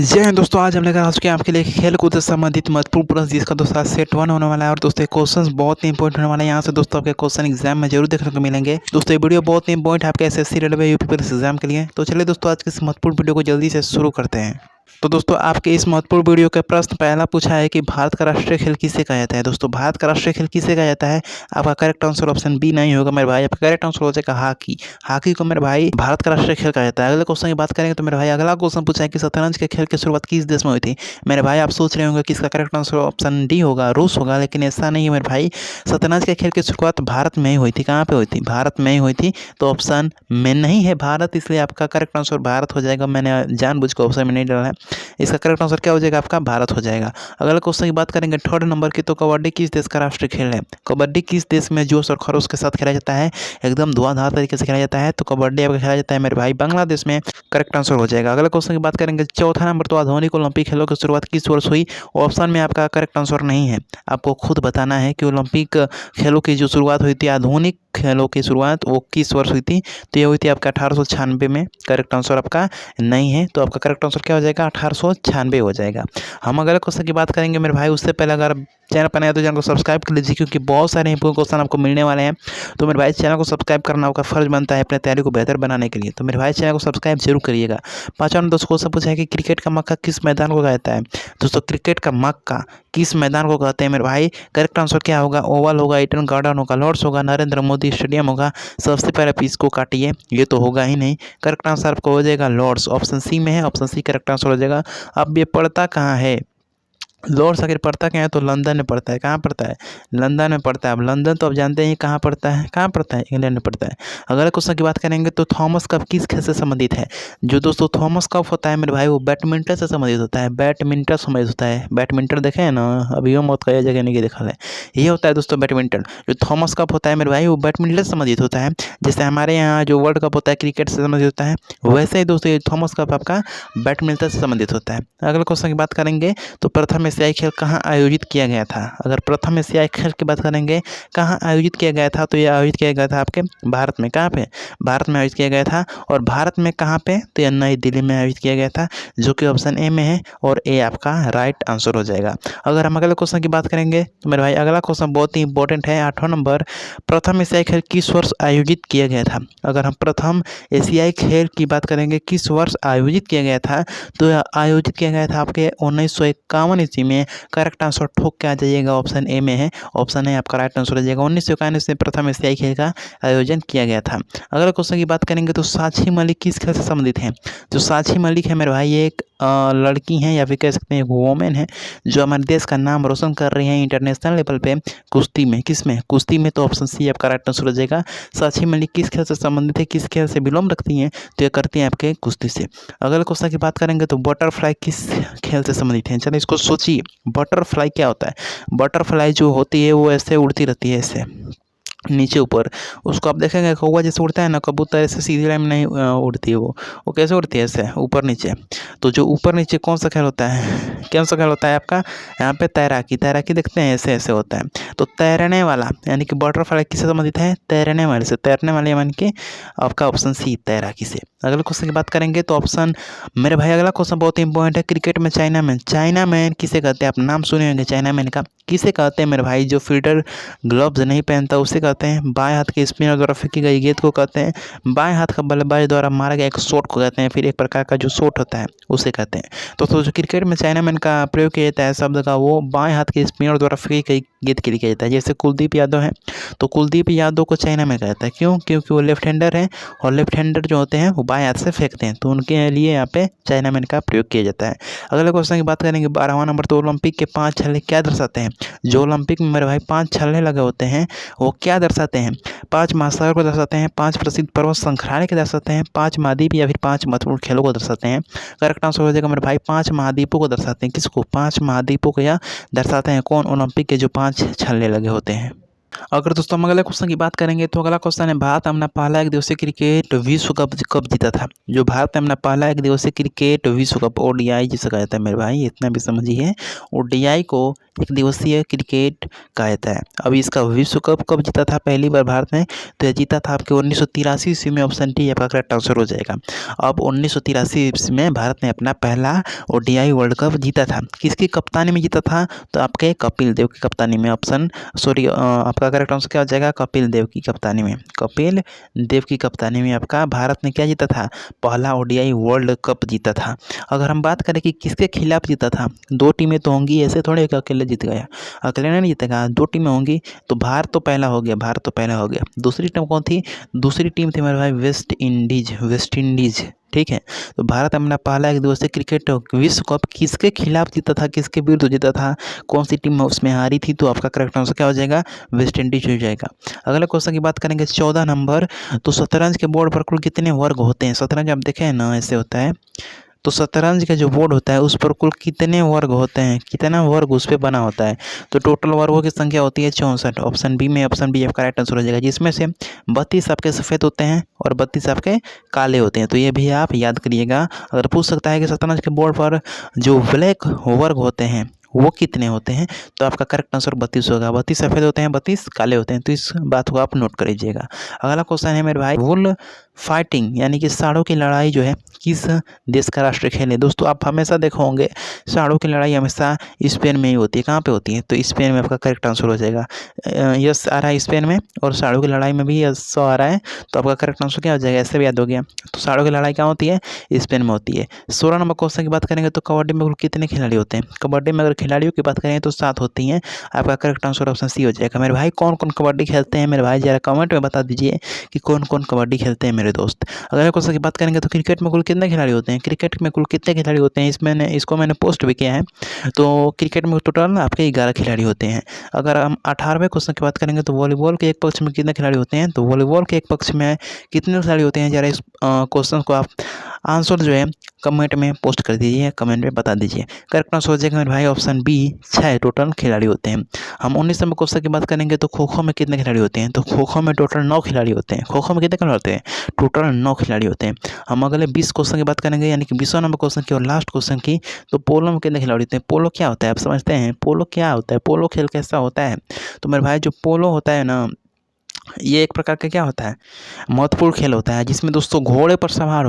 जय हिंद दोस्तों, आज हम लेकर आ चुके हैं आपके लिए खेल कूद से संबंधित महत्वपूर्ण प्रश्न जिसका दोस्तों आज सेट 1 होने वाला है। और दोस्तों क्वेश्चंस बहुत ही इंपॉर्टेंट होने वाला है। यहाँ से दोस्तों आपके क्वेश्चन एग्जाम में जरूर देखने को मिलेंगे। दोस्तों ये वीडियो बहुत ही इंपॉर्टेंट है आपके SSC railway UP police exam के लिए। तो चलिए दोस्तों आज के इस महत्वपूर्ण वीडियो को जल्दी से शुरू करते हैं। तो दोस्तों आपके इस महत्वपूर्ण वीडियो का प्रश्न पहला पूछा है कि भारत का राष्ट्रीय खेल किसे कहा जाता है। दोस्तों भारत का राष्ट्रीय खेल किसे कहा जाता है? आपका करेक्ट आंसर ऑप्शन बी नहीं होगा मेरे भाई। आपका करेक्ट आंसर हो जाएगा हॉकी। हॉकी को मेरे भाई भारत का राष्ट्रीय खेल कहा जाता है। अगले क्वेश्चन की बात करेंगे तो मेरे भाई अगला क्वेश्चन पूछा है कि शतरंज के खेल की शुरुआत किस देश में हुई थी। मेरे भाई आप सोच रहे होंगे कि इसका करेक्ट आंसर ऑप्शन डी होगा, रूस होगा, लेकिन ऐसा नहीं है मेरे भाई। शतरंज के खेल की शुरुआत भारत में ही हुई थी। कहाँ पे हुई थी? भारत में ही हुई थी। तो ऑप्शन में नहीं है भारत, इसलिए आपका करेक्ट आंसर भारत हो जाएगा। मैंने जानबूझ कर ऑप्शन में नहीं डाला है। इसका करेक्ट आंसर क्या हो जाएगा? आपका भारत हो जाएगा। अगले क्वेश्चन की बात करेंगे थर्ड नंबर की, तो कबड्डी किस देश का राष्ट्रीय खेल है? कबड्डी किस देश में जोश और खरोश के साथ खेला जाता है? एकदम धुआंधार तरीके से खेला जाता है। तो कबड्डी आपका खेला जाता है मेरे भाई बांग्लादेश में। करेक्ट आंसर हो जाएगा। अगले क्वेश्चन की बात करेंगे चौथा नंबर, तो आधुनिक ओलंपिक खेलों की शुरुआत किस वर्ष हुई? ऑप्शन में आपका करेक्ट आंसर नहीं है। आपको खुद बताना है कि ओलंपिक खेलों की जो शुरुआत हुई थी, आधुनिक खेलों की शुरुआत, वो किस वर्ष हुई थी? तो ये हुई थी आपका 1896 में। करेक्ट आंसर आपका नहीं है। तो आपका करेक्ट आंसर क्या हो जाएगा? 1896 हो जाएगा। हम अगले क्वेश्चन की बात करेंगे मेरे भाई, उससे पहले अगर चैनल पर नया तो चैनल को सब्सक्राइब कर लीजिए, क्योंकि बहुत सारे इंपॉर्टेंट क्वेश्चन आपको मिलने वाले हैं। तो मेरे भाई चैनल को सब्सक्राइब करना आपका फर्ज बनता है अपने तैयारी को बेहतर बनाने के लिए। तो मेरे भाई चैनल को सब्सक्राइब जरूर करिएगा। पांचवा दोस्तों क्वेश्चन पूछा है कि क्रिकेट का मक्का किस मैदान को कहा जाता है? दोस्तों क्रिकेट का मक्का किस मैदान को कहते हैं मेरे भाई? करेक्ट आंसर क्या होगा? ओवल होगा, ईडन गार्डन होगा, लॉर्ड्स होगा, नरेंद्र मोदी स्टेडियम होगा। सबसे पहले पीस को काटिए, ये तो होगा ही नहीं। करेक्ट आंसर आपको हो जाएगा लॉर्ड्स। ऑप्शन सी में है, ऑप्शन सी करेक्ट आंसर हो जाएगा। अब ये पड़ता कहाँ है? लॉर्ड्स अगर पड़ता क्या है तो लंदन में पड़ता है। कहाँ पड़ता है? लंदन में पड़ता है। अब लंदन तो आप जानते हैं कहाँ पड़ता है, कहाँ पड़ता है? इंग्लैंड में पड़ता है। अगले क्वेश्चन की बात करेंगे तो थॉमस कप किस खेल से संबंधित है? जो दोस्तों थॉमस कप होता है मेरे भाई, वो बैडमिंटन से संबंधित होता है। बैडमिंटन संबंधित होता है। बैडमिंटन देखे हैं ना, अभी वो मौत का जगह नहीं देखा है। ये होता है दोस्तों बैडमिंटन। जो थॉमस कप होता है मेरे भाई, वो बैडमिंटन से संबंधित होता है। जैसे हमारे यहाँ जो वर्ल्ड कप होता है क्रिकेट से संबंधित होता है, वैसे ही दोस्तों ये थॉमस कप आपका बैडमिंटन से संबंधित होता है। अगले क्वेश्चन की बात करेंगे तो प्रथम एशियाई खेल कहाँ आयोजित किया गया था? अगर प्रथम एशियाई खेल की बात करेंगे कहाँ आयोजित किया गया था, तो यह आयोजित किया गया था आपके भारत में। कहाँ पे? भारत में आयोजित किया गया था। और भारत में कहाँ पे? तो यह नई दिल्ली में आयोजित किया गया था, जो कि ऑप्शन ए में है। और ए आपका राइट आंसर हो जाएगा। अगर हम अगले क्वेश्चन की बात करेंगे तो मेरे भाई अगला क्वेश्चन बहुत ही इंपॉर्टेंट है। 8वां नंबर, प्रथम एशियाई खेल किस वर्ष आयोजित किया गया था? अगर हम प्रथम एशियाई खेल की बात करेंगे किस वर्ष आयोजित किया गया था, तो यह आयोजित किया गया था आपके 1951 ईस्वी में। करेक्ट आंसर ठोक के आ जाइएगा, ऑप्शन ए में है। ऑप्शन ए आपका राइट आंसर हो जाएगा। 1951 में प्रथम एशियाई खेल का आयोजन किया गया था। अगले क्वेश्चन की बात करेंगे तो साक्षी मलिक किस खेल से संबंधित है? जो साक्षी मलिक है मेरे भाई, ये एक लड़की हैं या फिर कह सकते हैं एक वोमेन है, जो हमारे देश का नाम रोशन कर रही हैं इंटरनेशनल लेवल पे कुश्ती में। किस में? कुश्ती में। तो ऑप्शन सी आपका राइट आंसर हो जाएगा। साक्षी मलिक किस खेल से संबंधित है, किस खेल से बिलोंग रखती हैं? तो ये करती हैं आपके कुश्ती से। अगले क्वेश्चन की बात करेंगे तो बटरफ्लाई किस खेल से संबंधित है? चलिए इसको सोचिए, बटरफ्लाई क्या होता है? बटरफ्लाई जो होती है वो ऐसे उड़ती रहती है, ऐसे नीचे ऊपर। उसको आप देखेंगे कौवा जैसे उड़ता है ना, कबूतर ऐसे सीधी लाइन में नहीं उड़ती है। वो कैसे उड़ती है? ऐसे ऊपर नीचे। तो जो ऊपर नीचे कौन सा खेल होता है? कौन सा खेल होता है आपका? यहाँ पे तैराकी। तैराकी देखते हैं ऐसे ऐसे होता है। तो तैरने वाला यानी कि बटरफ्लाई किससे संबंधित है? तैरने वाले से। तैरने वाले यानी कि आपका ऑप्शन सी तैराकी से। अगले क्वेश्चन की बात करेंगे तो ऑप्शन मेरे भाई अगला क्वेश्चन बहुत इंपॉर्टेंट है। क्रिकेट में चाइना मैन, चाइना मैन किसे कहते हैं? आप नाम सुने होंगे चाइना मैन का। किसे कहते हैं मेरे भाई? जो फील्डर ग्लव्स नहीं पहनता उसे कहते हैं। बाएं हाथ के स्पिनर द्वारा फेंकी गई गेंद को कहते हैं। बाएं हाथ का बल्लेबाज द्वारा मारा गया एक शॉट को कहते हैं। फिर एक प्रकार का जो शॉट होता है उसे कहते हैं। तो जो क्रिकेट में चाइना मैन का प्रयोग किया जाता है शब्द का, वो बाएं हाथ के स्पिनर द्वारा फेंकी गई गेंद के लिए किया जाता है। जैसे कुलदीप यादव है, तो कुलदीप यादव को चाइना में कहता है। क्यों? क्योंकि वो लेफ्ट हैंडर है, और लेफ्ट हैंडर जो होते हैं वो बाएं हाथ से फेंकते हैं, तो उनके लिए यहाँ पे चाइना मैन का प्रयोग किया जाता है। अगले क्वेश्चन की बात करेंगे 12वां नंबर, तो ओलंपिक के 5 छल्ले क्या दर्शाते हैं? जो ओलंपिक में मेरे भाई 5 छल्ले लगे होते हैं वो क्या दर्शाते हैं? 5 महासागर को दर्शाते हैं, 5 प्रसिद्ध पर्वत श्रृंखलाएं को दर्शाते हैं, 5 महाद्वीप या फिर 5 महत्वपूर्ण खेलों को दर्शाते हैं। करेक्ट आंसर हो जाएगा मेरे भाई 5 महाद्वीपों को दर्शाते हैं। किसको? 5 महाद्वीपों को या दर्शाते हैं। कौन? ओलंपिक के जो 5 छल्ले लगे होते हैं। अगर दोस्तों हम अगले क्वेश्चन की बात करेंगे तो अगला क्वेश्चन है, भारत अपना पहला एक दिवसीय क्रिकेट विश्व कप कब जीता था? जो भारत ने अपना पहला एक दिवसीय क्रिकेट विश्व कप, ओडीआई जिसे कहा जाता है मेरे भाई, इतना भी समझिए, ओडीआई को एक दिवसीय क्रिकेट कहता है। अब इसका विश्व कप कब जीता था पहली बार भारत ने? तो यह जीता था आपके 1983 ईस्वी में। ऑप्शन डी आपका करेक्ट आंसर हो जाएगा। अब 1983 ईस्वी में भारत ने अपना पहला ओडीआई वर्ल्ड कप जीता था। किसकी कप्तानी में जीता था? तो आपके कपिल देव की कप्तानी में। आपका करेक्ट आंसर क्या हो जाएगा? कपिल देव की कप्तानी में। कपिल देव की कप्तानी में आपका भारत ने क्या जीता था? पहला ओडीआई वर्ल्ड कप जीता था। अगर हम बात करें कि किसके खिलाफ जीता था, दो टीमें तो होंगी, ऐसे थोड़े कि अकेले जीत गया, अकेले नहीं जीतेगा, दो टीमें होंगी। तो भारत तो पहला हो गया, भारत तो पहला हो गया। दूसरी टीम कौन थी? दूसरी टीम थी मेरे भाई वेस्ट इंडीज। ठीक है, तो भारत अपना पहला एक दिवसीय क्रिकेट विश्व कप किसके खिलाफ जीता था, किसके विरुद्ध जीता था, कौन सी टीम उसमें हारी थी? तो आपका करेक्ट आंसर क्या हो जाएगा? वेस्ट इंडीज हो जाएगा। अगले क्वेश्चन की बात करेंगे 14 नंबर। तो शतरंज के बोर्ड पर कुल कितने वर्ग होते हैं? शतरंज आप देखें हैं ना, ऐसे होता है। तो शतरंज का जो बोर्ड होता है उस पर कुल कितने वर्ग होते हैं, कितना वर्ग उस पर बना होता है? तो टोटल वर्गों की संख्या होती है 64। ऑप्शन बी आपका राइट आंसर हो जाएगा, जिसमें से 32 आपके सफ़ेद होते हैं और 32 आपके काले होते हैं। तो ये भी आप याद करिएगा। अगर पूछ सकता है कि शतरंज के बोर्ड पर जो ब्लैक वर्ग होते हैं वो कितने होते हैं, तो आपका करेक्ट आंसर 32 होगा। 32 सफ़ेद होते हैं, 32 काले होते हैं। तो इस बात को आप नोट कर लीजिएगा। अगला क्वेश्चन है मेरे भाई, बुल फाइटिंग यानी कि सांडों की लड़ाई जो है किस देश का राष्ट्रीय खेल है? दोस्तों आप हमेशा देखो होंगे सांडों की लड़ाई हमेशा स्पेन में ही होती है। कहाँ पे होती है? तो स्पेन में आपका करेक्ट आंसर हो जाएगा। यस आ रहा है स्पेन में, और सांडों की लड़ाई में भी यस आ रहा है। तो आपका करेक्ट आंसर क्या हो जाएगा? ऐसे भी याद हो गया। तो सांडों की लड़ाई कहाँ होती है? स्पेन में होती है। 16 नंबर क्वेश्चन की बात करेंगे तो कबड्डी में कुल कितने खिलाड़ी होते हैं? कबड्डी में अगर खिलाड़ियों की बात करें तो 7 होती हैं। आपका करेक्ट आंसर ऑप्शन सी हो जाएगा। मेरे भाई कौन कौन कबड्डी खेलते हैं? मेरे भाई जरा कमेंट में बता दीजिए कि कौन कौन कबड्डी खेलते हैं मेरे दोस्त। अगले क्वेश्चन की बात करेंगे तो क्रिकेट में कुल कितने खिलाड़ी होते हैं? क्रिकेट में कुल कितने खिलाड़ी होते हैं? इसको मैंने पोस्ट भी किया है। तो क्रिकेट में टोटल आपके 11 खिलाड़ी होते हैं। अगर हम 18वें क्वेश्चन की बात करेंगे तो वॉलीबॉल के एक पक्ष में कितने खिलाड़ी होते हैं? तो वॉलीबॉल के एक पक्ष में कितने खिलाड़ी होते हैं? जरा इस क्वेश्चन को आप आंसर जो है कमेंट में पोस्ट कर दीजिए, कमेंट में बता दीजिए। करेक्ट आंसर हो जाएगा मेरे भाई ऑप्शन बी, 6 टोटल खिलाड़ी होते हैं। हम 19 नंबर क्वेश्चन की बात करेंगे तो खो खो में कितने खिलाड़ी होते हैं? तो खो खो में टोटल 9 खिलाड़ी होते हैं। खो खो में कितने खिलाड़ी होते हैं? टोटल 9 खिलाड़ी होते हैं। हम अगले 20 क्वेश्चन की बात करेंगे यानी कि 20वां नंबर क्वेश्चन की और लास्ट क्वेश्चन की। तो पोलो में कितने खिलाड़ी होते हैं? पोलो क्या होता है आप समझते हैं? पोलो क्या होता है? पोलो खेल कैसा होता है? तो मेरे भाई जो पोलो होता है ना, ये एक प्रकार का क्या होता है? महत्वपूर्ण खेल होता है, जिसमें दोस्तों घोड़े पर सवार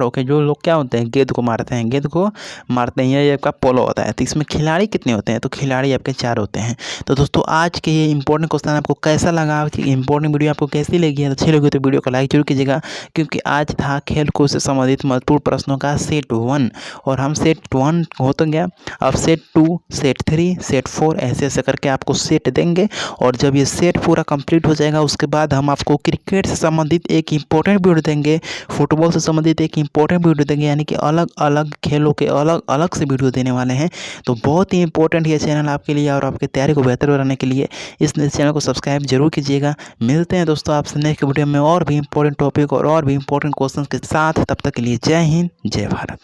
होकर जो लोग क्या होते हैं? गेंद को मारते हैं। ये आपका पोलो होता है। तो इसमें खिलाड़ी कितने होते हैं? तो खिलाड़ी आपके 4 होते हैं। तो दोस्तों आज के ये इंपॉर्टेंट क्वेश्चन आपको कैसा लगा? इंपॉर्टेंट वीडियो आपको कैसी लगी है? अच्छी लगी तो वीडियो को लाइक जरूर कीजिएगा, क्योंकि आज था खेल कूद से संबंधित महत्वपूर्ण प्रश्नों का सेट 1, और हम सेट 1 हो तो गया, अब सेट 2, सेट 3, सेट 4 ऐसे करके आपको सेट देंगे। और जब ये सेट पूरा कंप्लीट हो जाएगा उसके बाद हम आपको क्रिकेट से संबंधित एक इंपॉर्टेंट वीडियो देंगे, फुटबॉल से संबंधित एक इंपॉर्टेंट वीडियो देंगे, यानी कि अलग अलग खेलों के अलग अलग से वीडियो देने वाले हैं। तो बहुत ही इंपॉर्टेंट ये चैनल आपके लिए और आपकी तैयारी को बेहतर बनाने के लिए इस चैनल को सब्सक्राइब जरूर कीजिएगा। मिलते हैं दोस्तों आपसे नेक्स्ट वीडियो में और भी इंपॉर्टेंट टॉपिक और भी इंपॉर्टेंट क्वेश्चन के साथ। तब तक के लिए जय हिंद, जय भारत।